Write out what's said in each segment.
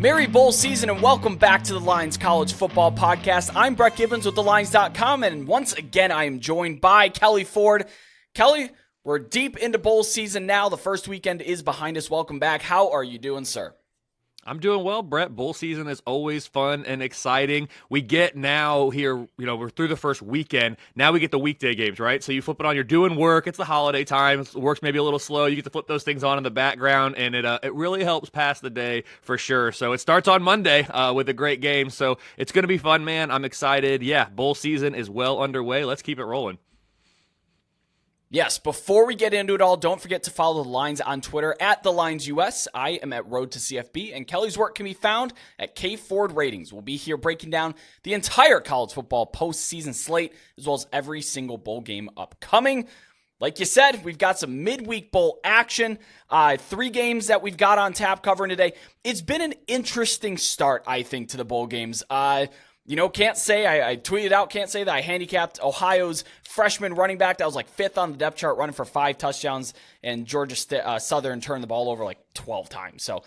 Merry bowl season and welcome back to the Lions College Football Podcast. I'm Brett Gibbons with thelines.com, and once again I am joined by Kelley Ford. Kelley, we're deep into bowl season now. The first weekend is behind us. Welcome back. How are you doing, sir? I'm doing well, Brett. Bowl season is always fun and exciting. We get now here, we're through the first weekend. Now we get the weekday games, right? So you flip it on, you're doing work. It's the holiday time. Work's maybe a little slow. You get to flip those things on in the background, and it really helps pass the day for sure. So it starts on Monday with a great game. So it's going to be fun, man. I'm excited. Yeah, bowl season is well underway. Let's keep it rolling. Yes, before we get into it all, don't forget to follow the Lines on Twitter at TheLinesUS. I am at Road to CFB, and Kelley's work can be found at K Ford Ratings. We'll be here breaking down the entire college football postseason slate, as well as every single bowl game upcoming. Like you said, we've got some midweek bowl action. 3 games that we've got on tap covering today. It's been an interesting start, I think, to the bowl games. Can't say, I tweeted out, can't say that I handicapped Ohio's freshman running back that was like 5th on the depth chart, running for 5 touchdowns, and Georgia Southern turned the ball over like 12 times. So,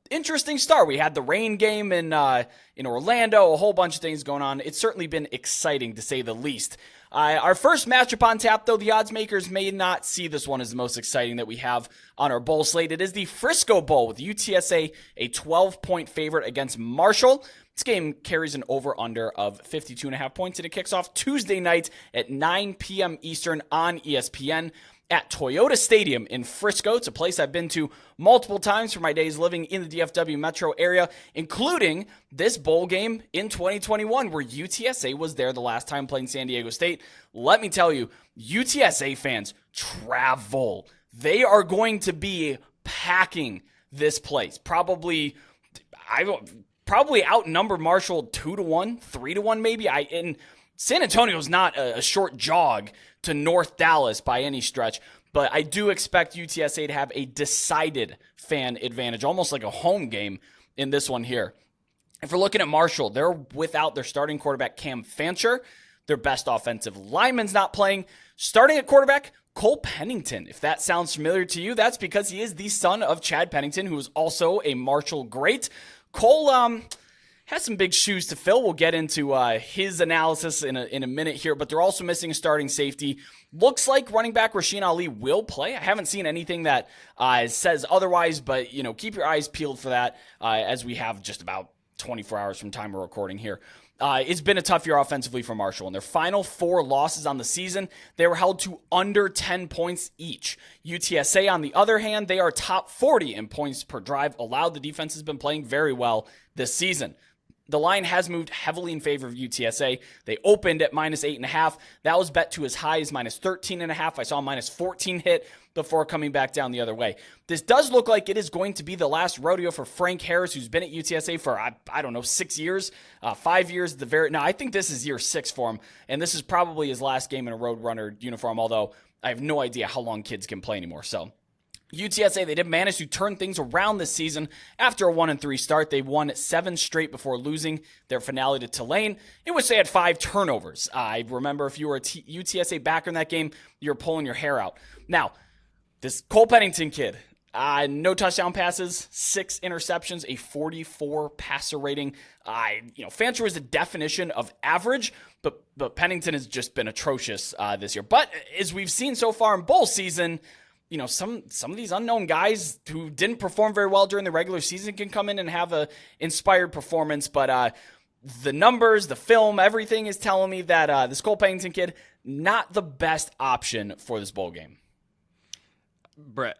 interesting start. We had the rain game in Orlando, a whole bunch of things going on. It's certainly been exciting, to say the least. Our first matchup on tap, though, the odds makers may not see this one as the most exciting that we have on our bowl slate. It is the Frisco Bowl with UTSA, a 12-point favorite against Marshall. This game carries an over-under of 52.5 points, and it kicks off Tuesday night at 9 p.m. Eastern on ESPN at Toyota Stadium in Frisco. It's a place I've been to multiple times for my days living in the DFW metro area, including this bowl game in 2021 where UTSA was there the last time playing San Diego State. Let me tell you, UTSA fans travel. They are going to be packing this place. Probably outnumber Marshall 2-1, 3-1 maybe. And San Antonio's not a short jog to North Dallas by any stretch, but I do expect UTSA to have a decided fan advantage, almost like a home game in this one here. If we're looking at Marshall, they're without their starting quarterback, Cam Fancher. Their best offensive lineman's not playing. Starting at quarterback, Cole Pennington. If that sounds familiar to you, that's because he is the son of Chad Pennington, who is also a Marshall great. Cole has some big shoes to fill. We'll get into his analysis in a minute here, but they're also missing a starting safety. Looks like running back Rasheen Ali will play. I haven't seen anything that says otherwise, but keep your eyes peeled for that as we have just about 24 hours from time of recording here. It's been a tough year offensively for Marshall. In their final 4 losses on the season, they were held to under 10 points each. UTSA, on the other hand, they are top 40 in points per drive allowed. The defense has been playing very well this season. The line has moved heavily in favor of UTSA. They opened at -8.5. That was bet to as high as -13.5. I saw -14 hit before coming back down the other way. This does look like it is going to be the last rodeo for Frank Harris, who's been at UTSA for, 6 years, 5 years at the very... No, I think this is year 6 for him, and this is probably his last game in a Roadrunner uniform, although I have no idea how long kids can play anymore, so... UTSA, they did manage to turn things around this season. After a 1-3 start, they won 7 straight before losing their finale to Tulane, in which they had 5 turnovers. I remember if you were a UTSA backer in that game, you were pulling your hair out. Now, this Cole Pennington kid, no touchdown passes, 6 interceptions, a 44 passer rating. Fancher was the definition of average, but Pennington has just been atrocious this year. But as we've seen so far in bowl season, some of these unknown guys who didn't perform very well during the regular season can come in and have a inspired performance. But the numbers, the film, everything is telling me that this Cole Pennington kid, not the best option for this bowl game. Brett,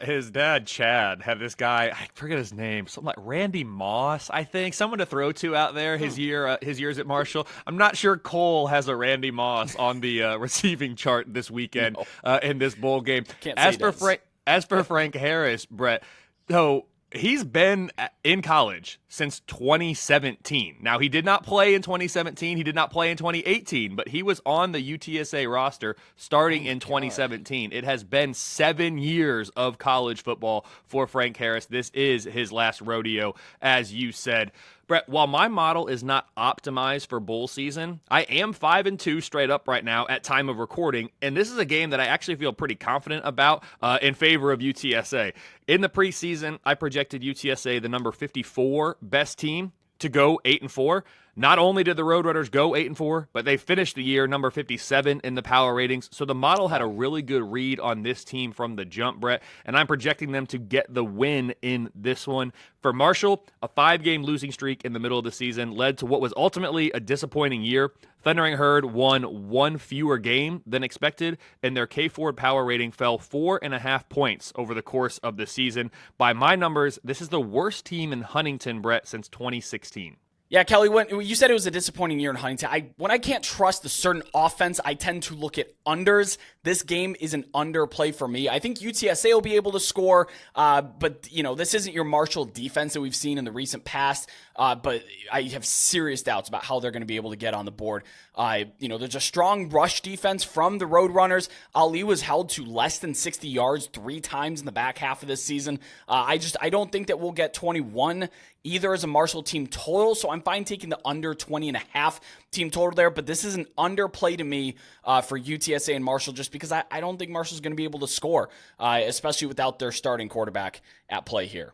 his dad, Chad, had this guy, I forget his name, something like Randy Moss, I think, someone to throw to out there his years at Marshall. I'm not sure Cole has a Randy Moss on the receiving chart this weekend in this bowl game. As for Frank Harris, Brett, so he's been in college since 2017. Now, he did not play in 2017. He did not play in 2018, but he was on the UTSA roster starting in 2017. It has been 7 years of college football for Frank Harris. This is his last rodeo, as you said. Brett, while my model is not optimized for bowl season, I am 5-2 straight up right now at time of recording, and this is a game that I actually feel pretty confident about in favor of UTSA. In the preseason, I projected UTSA the number 54 best team to go 8-4. Not only did the Roadrunners go 8-4, but they finished the year number 57 in the power ratings. So the model had a really good read on this team from the jump, Brett, and I'm projecting them to get the win in this one. For Marshall, a 5-game losing streak in the middle of the season led to what was ultimately a disappointing year. Thundering Herd won one fewer game than expected, and their K-Ford power rating fell 4.5 points over the course of the season. By my numbers, this is the worst team in Huntington, Brett, since 2016. Yeah, Kelly, when you said it was a disappointing year in Huntington, when I can't trust a certain offense, I tend to look at unders. This game is an underplay for me. I think UTSA will be able to score, but this isn't your Marshall defense that we've seen in the recent past. But I have serious doubts about how they're going to be able to get on the board. There's a strong rush defense from the Roadrunners. Ali was held to less than 60 yards 3 times in the back half of this season. I don't think that we'll get 21 either as a Marshall team total, so I'm fine taking the under 20.5 team total there, but this is an underplay to me for UTSA and Marshall just because I don't think Marshall's going to be able to score, especially without their starting quarterback at play here.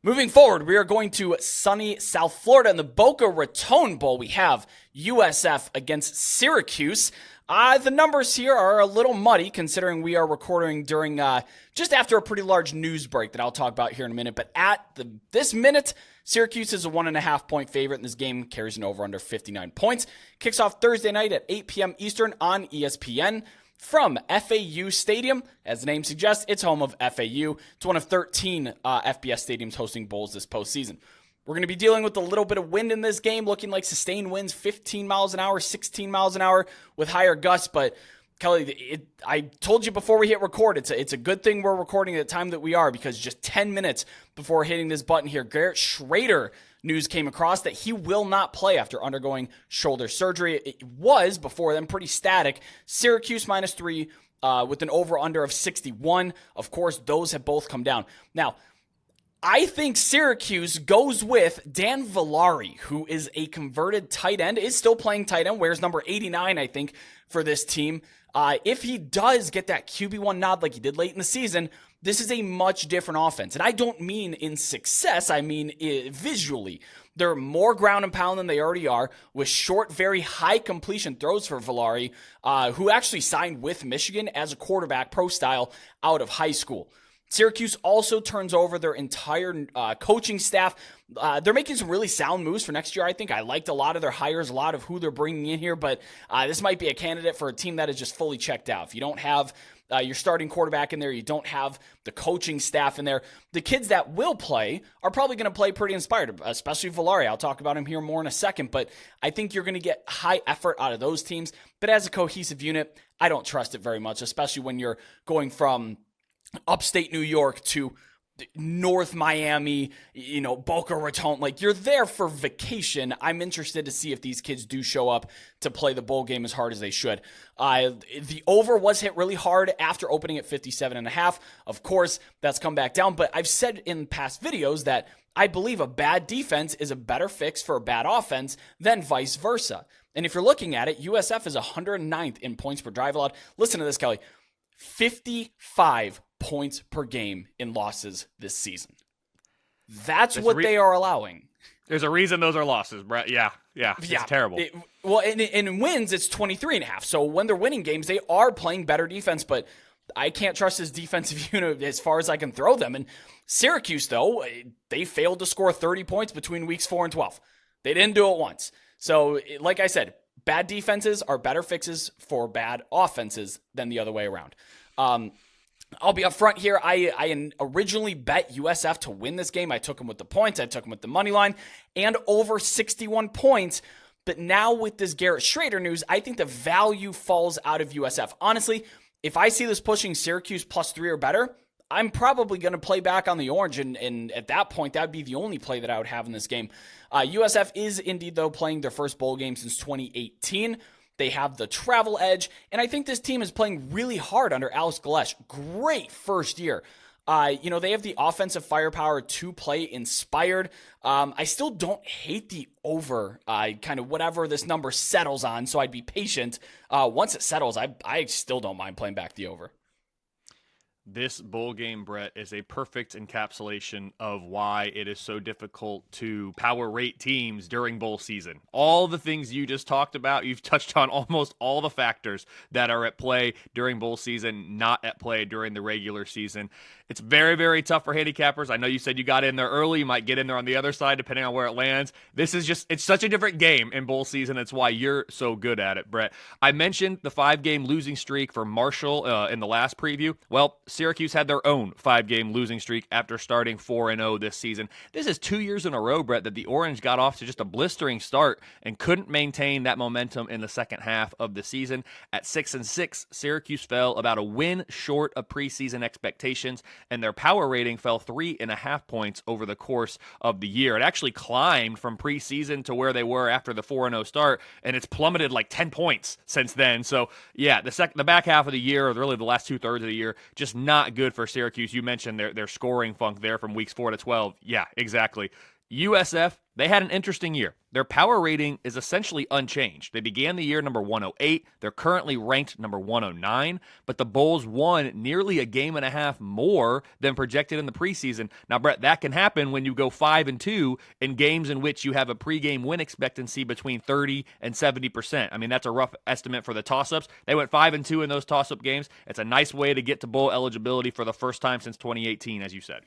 Moving forward, we are going to sunny South Florida in the Boca Raton Bowl. We have USF against Syracuse. The numbers here are a little muddy considering we are recording during just after a pretty large news break that I'll talk about here in a minute. But at this minute, Syracuse is a 1.5 point favorite, and this game carries an over under 59 points. Kicks off Thursday night at 8 p.m. Eastern on ESPN. From FAU Stadium. As the name suggests, it's home of FAU. It's one of 13 FBS stadiums hosting bowls this postseason. We're going to be dealing with a little bit of wind in this game, looking like sustained winds, 15 miles an hour, 16 miles an hour with higher gusts. But Kelly, I told you before we hit record, it's a good thing we're recording at the time that we are, because just 10 minutes before hitting this button here, Garrett Schrader news came across that he will not play after undergoing shoulder surgery. It was, before then, pretty static. Syracuse -3 with an over-under of 61. Of course, those have both come down. Now, I think Syracuse goes with Dan Villari, who is a converted tight end, is still playing tight end, wears number 89, I think, for this team. If he does get that QB1 nod like he did late in the season, this is a much different offense. And I don't mean in success, I mean visually. They're more ground and pound than they already are, with short, very high completion throws for Villari, who actually signed with Michigan as a quarterback, pro style, out of high school. Syracuse also turns over their entire coaching staff. They're making some really sound moves for next year, I think. I liked a lot of their hires, a lot of who they're bringing in here, but this might be a candidate for a team that is just fully checked out. If you don't have your starting quarterback in there, you don't have the coaching staff in there, the kids that will play are probably going to play pretty inspired, especially Villari. I'll talk about him here more in a second, but I think you're going to get high effort out of those teams. But as a cohesive unit, I don't trust it very much, especially when you're going from upstate New York to North Miami, Boca Raton. Like, you're there for vacation. I'm interested to see if these kids do show up to play the bowl game as hard as they should. The over was hit really hard after opening at 57.5. Of course, that's come back down, but I've said in past videos that I believe a bad defense is a better fix for a bad offense than vice versa. And if you're looking at it, USF is 109th in points per drive allowed. Listen to this, Kelly. 55 points per game in losses this season. That's what they are allowing. There's a reason those are losses, Brett. Yeah. It's terrible. And in wins, it's 23.5. So when they're winning games, they are playing better defense, but I can't trust this defensive unit as far as I can throw them. And Syracuse, though, they failed to score 30 points between weeks 4 and 12. They didn't do it once. So, like I said, bad defenses are better fixes for bad offenses than the other way around. I'll be up front here. I originally bet USF to win this game. I took them with the points. I took them with the money line and over 61 points. But now with this Garrett Schrader news, I think the value falls out of USF. Honestly, if I see this pushing Syracuse +3 or better, I'm probably going to play back on the orange, and at that point, that would be the only play that I would have in this game. USF is indeed, though, playing their first bowl game since 2018. They have the travel edge, and I think this team is playing really hard under Alex Galesh. Great first year. They have the offensive firepower to play inspired. I still don't hate the over, kind of whatever this number settles on, so I'd be patient. Once it settles, I still don't mind playing back the over. This bowl game, Brett, is a perfect encapsulation of why it is so difficult to power rate teams during bowl season. All the things you just talked about, you've touched on almost all the factors that are at play during bowl season, not at play during the regular season. It's very, very tough for handicappers. I know you said you got in there early. You might get in there on the other side, depending on where it lands. This is it's such a different game in bowl season. It's why you're so good at it, Brett. I mentioned the 5-game losing streak for Marshall in the last preview. Well, Syracuse had their own 5-game losing streak after starting 4-0 this season. This is 2 years in a row, Brett, that the Orange got off to just a blistering start and couldn't maintain that momentum in the second half of the season. At 6-6, Syracuse fell about a win short of preseason expectations, and their power rating fell 3.5 points over the course of the year. It actually climbed from preseason to where they were after the 4-0 start, and it's plummeted like 10 points since then. So, yeah, the back half of the year, or really the last 2/3 of the year, just not good for Syracuse. You mentioned their scoring funk there from weeks 4 to 12. Yeah, exactly. USF, they had an interesting year. Their power rating is essentially unchanged. They began the year number 108. They're currently ranked number 109, but the Bulls won nearly a game and a half more than projected in the preseason. Now, Brett, that can happen when you go 5-2 in games in which you have a pregame win expectancy between 30 and 70%. I mean, that's a rough estimate for the toss-ups. They went 5-2 in those toss-up games. It's a nice way to get to bowl eligibility for the first time since 2018, as you said.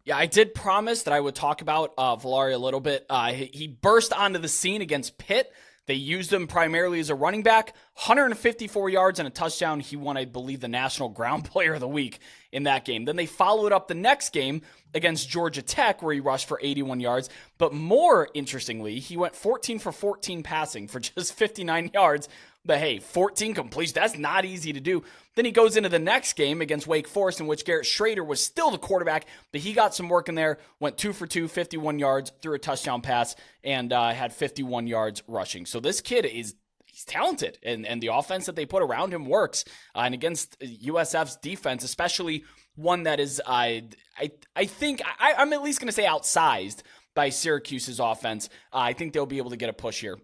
Yeah, I did promise that I would talk about Valari a little bit. He burst onto the scene against Pitt. They used him primarily as a running back. 154 yards and a touchdown. He won, I believe, the National Ground Player of the Week in that game. Then they followed up the next game against Georgia Tech, where he rushed for 81 yards. But more interestingly, he went 14 for 14 passing for just 59 yards. But hey, 14 completions, that's not easy to do. Then he goes into the next game against Wake Forest, in which Garrett Schrader was still the quarterback, but he got some work in there, went 2 for 2, 51 yards, threw a touchdown pass, and had 51 yards rushing. So this kid he's talented, and the offense that they put around him works. And against USF's defense, especially one that is, I think, I'm at least going to say outsized by Syracuse's offense, I think they'll be able to get a push here.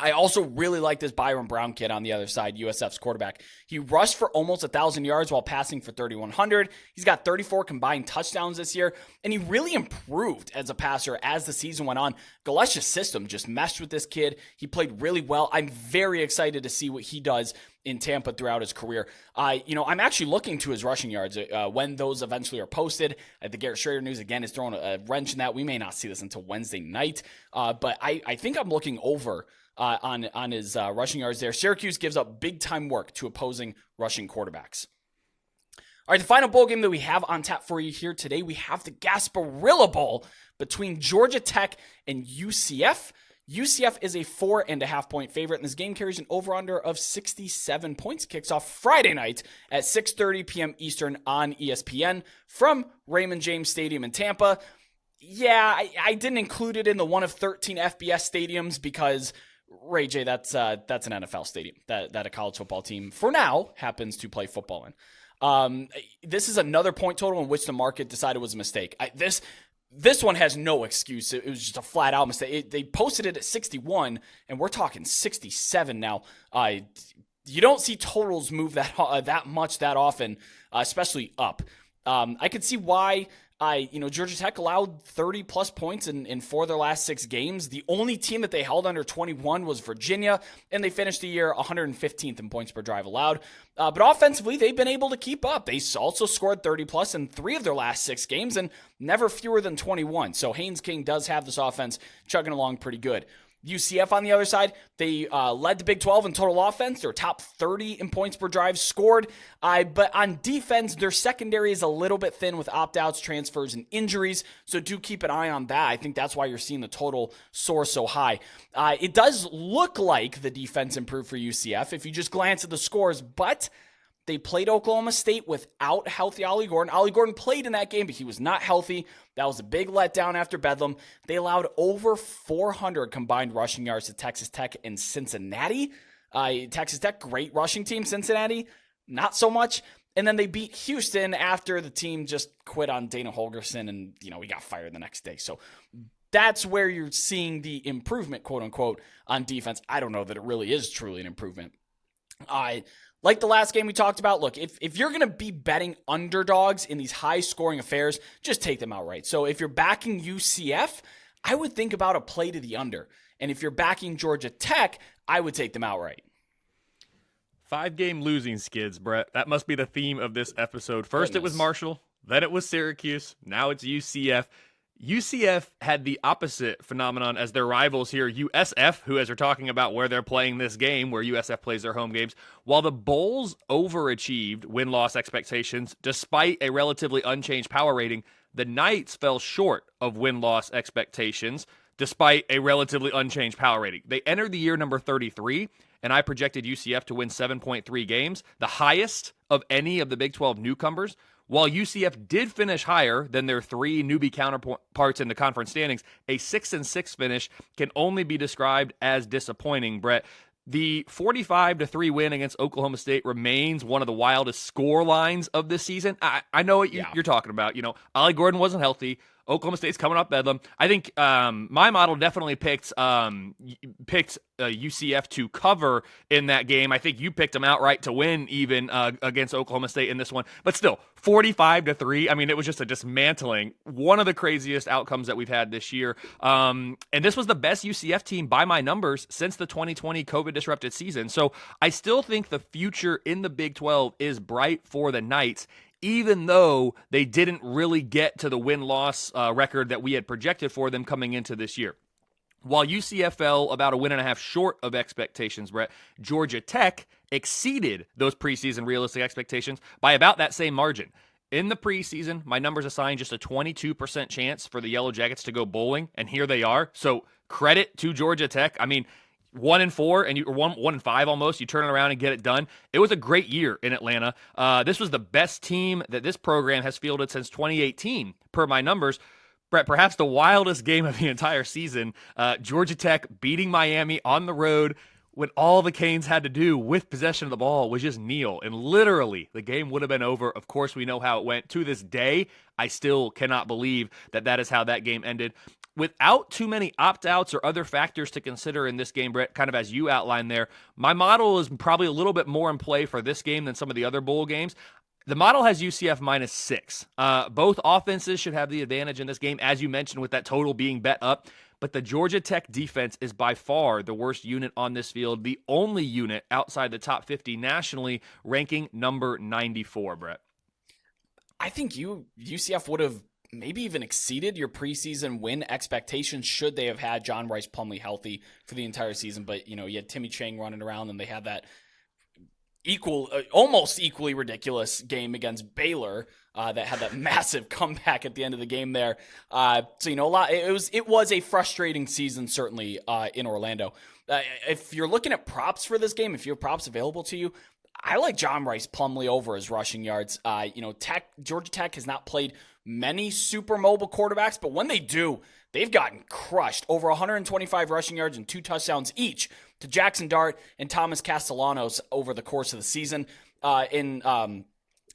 I also really like this Byron Brown kid on the other side, USF's quarterback. He rushed for almost 1,000 yards while passing for 3,100. He's got 34 combined touchdowns this year, and he really improved as a passer as the season went on. Galesha's system just meshed with this kid. He played really well. I'm very excited to see what he does in Tampa throughout his career. I'm actually looking to his rushing yards when those eventually are posted. The Garrett Schrader news, again, is throwing a wrench in that. We may not see this until Wednesday night, but I think I'm looking over on his rushing yards there. Syracuse gives up big-time work to opposing rushing quarterbacks. All right, the final bowl game that we have on tap for you here today, we have the Gasparilla Bowl between Georgia Tech and UCF. UCF is a 4.5-point favorite, and this game carries an over-under of 67 points. Kicks off Friday night at 6:30 p.m. Eastern on ESPN from Raymond James Stadium in Tampa. Yeah, I didn't include it in the one of 13 FBS stadiums because Ray J, that's an NFL stadium that a college football team, for now, happens to play football in. This is another point total in which the market decided was a mistake. This one has no excuse. It was just a flat-out mistake. They posted it at 61, and we're talking 67 now. You don't see totals move that much that often, especially up. I could see why Georgia Tech allowed 30-plus points in 4 of their last 6 games. The only team that they held under 21 was Virginia, and they finished the year 115th in points per drive allowed. But offensively, they've been able to keep up. They also scored 30-plus in 3 of their last 6 games and never fewer than 21. So Haynes King does have this offense chugging along pretty good. UCF on the other side, they led the Big 12 in total offense. They're top 30 in points per drive scored. But on defense, their secondary is a little bit thin with opt-outs, transfers, and injuries. So do keep an eye on that. I think that's why you're seeing the total soar so high. It does look like the defense improved for UCF if you just glance at the scores, but they played Oklahoma State without healthy Ollie Gordon. Ollie Gordon played in that game, but he was not healthy. That was a big letdown after Bedlam. They allowed over 400 combined rushing yards to Texas Tech and Cincinnati. Texas Tech, great rushing team. Cincinnati, not so much. And then they beat Houston after the team just quit on Dana Holgerson and, he got fired the next day. So that's where you're seeing the improvement, quote unquote, on defense. I don't know that it really is truly an improvement. Like the last game we talked about, look, if you're going to be betting underdogs in these high-scoring affairs, just take them outright. So if you're backing UCF, I would think about a play to the under. And if you're backing Georgia Tech, I would take them outright. 5-game losing skids, Brett. That must be the theme of this episode. First It was Marshall, then it was Syracuse, now it's UCF. UCF had the opposite phenomenon as their rivals here, USF, who, as we're talking about where they're playing this game, where USF plays their home games, while the Bulls overachieved win-loss expectations despite a relatively unchanged power rating, the Knights fell short of win-loss expectations despite a relatively unchanged power rating. They entered the year number 33, and I projected UCF to win 7.3 games, the highest of any of the Big 12 newcomers. While UCF did finish higher than their 3 newbie counterparts in the conference standings, a 6-6 finish can only be described as disappointing, Brett. The 45-3 win against Oklahoma State remains one of the wildest score lines of this season. I know what you're talking about. Ollie Gordon wasn't healthy. Oklahoma State's coming up bedlam. I think my model definitely picked UCF to cover in that game. I think you picked them outright to win even against Oklahoma State in this one. But still, 45-3. I mean, it was just a dismantling. One of the craziest outcomes that we've had this year. And this was the best UCF team by my numbers since the 2020 COVID-disrupted season. So I still think the future in the Big 12 is bright for the Knights, even though they didn't really get to the win-loss record that we had projected for them coming into this year. While UCF fell about a win and a half short of expectations, Brett, Georgia Tech exceeded those preseason realistic expectations by about that same margin. In the preseason, my numbers assigned just a 22% chance for the Yellow Jackets to go bowling, and here they are. So credit to Georgia Tech. I mean, 1-4 and 1-5 almost. You turn it around and get it done. It was a great year in Atlanta. This was the best team that this program has fielded since 2018, per my numbers. Brett, perhaps the wildest game of the entire season. Georgia Tech beating Miami on the road when all the Canes had to do with possession of the ball was just kneel. And literally, the game would have been over. Of course, we know how it went. To this day, I still cannot believe that is how that game ended. Without too many opt-outs or other factors to consider in this game, Brett, kind of as you outlined there, my model is probably a little bit more in play for this game than some of the other bowl games. The model has UCF -6. Both offenses should have the advantage in this game, as you mentioned, with that total being bet up. But the Georgia Tech defense is by far the worst unit on this field, the only unit outside the top 50 nationally, ranking number 94, Brett. I think UCF would have maybe even exceeded your preseason win expectations should they have had John Rice Plumlee healthy for the entire season. But, you had Timmy Chang running around, and they had that almost equally ridiculous game against Baylor that had that massive comeback at the end of the game there. It was a frustrating season, certainly, in Orlando. If you're looking at props for this game, if you have props available to you, I like John Rice Plumlee over his rushing yards. Georgia Tech has not played many super mobile quarterbacks, but when they do, they've gotten crushed. Over 125 rushing yards and 2 touchdowns each to Jackson Dart and Thomas Castellanos over the course of the season.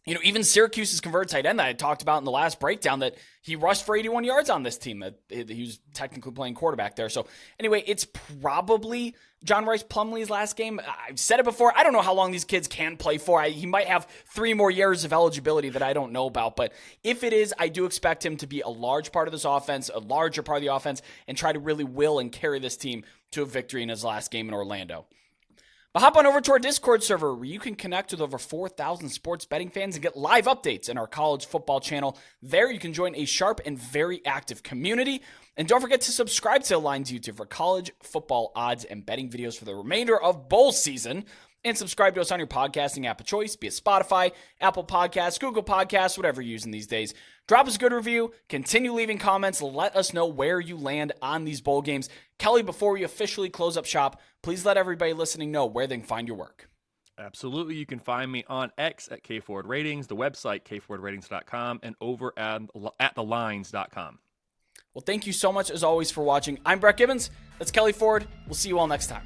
Even Syracuse's converted tight end that I talked about in the last breakdown, that he rushed for 81 yards on this team, that he was technically playing quarterback there. So anyway, it's probably John Rice Plumlee's last game. I've said it before. I don't know how long these kids can play for. He might have 3 more years of eligibility that I don't know about. But if it is, I do expect him to be a large part of this offense, a larger part of the offense, and try to really will and carry this team to a victory in his last game in Orlando. But hop on over to our Discord server where you can connect with over 4,000 sports betting fans and get live updates in our college football channel. There you can join a sharp and very active community. And don't forget to subscribe to Lines YouTube for college football odds and betting videos for the remainder of bowl season. And subscribe to us on your podcasting app of choice, be it Spotify, Apple Podcasts, Google Podcasts, whatever you're using these days. Drop us a good review, continue leaving comments, let us know where you land on these bowl games. Kelly, before we officially close up shop, please let everybody listening know where they can find your work. Absolutely. You can find me on X at KFordRatings, the website KFordRatings.com, and over at thelines.com. Well, thank you so much, as always, for watching. I'm Brett Gibbons. That's Kelley Ford. We'll see you all next time.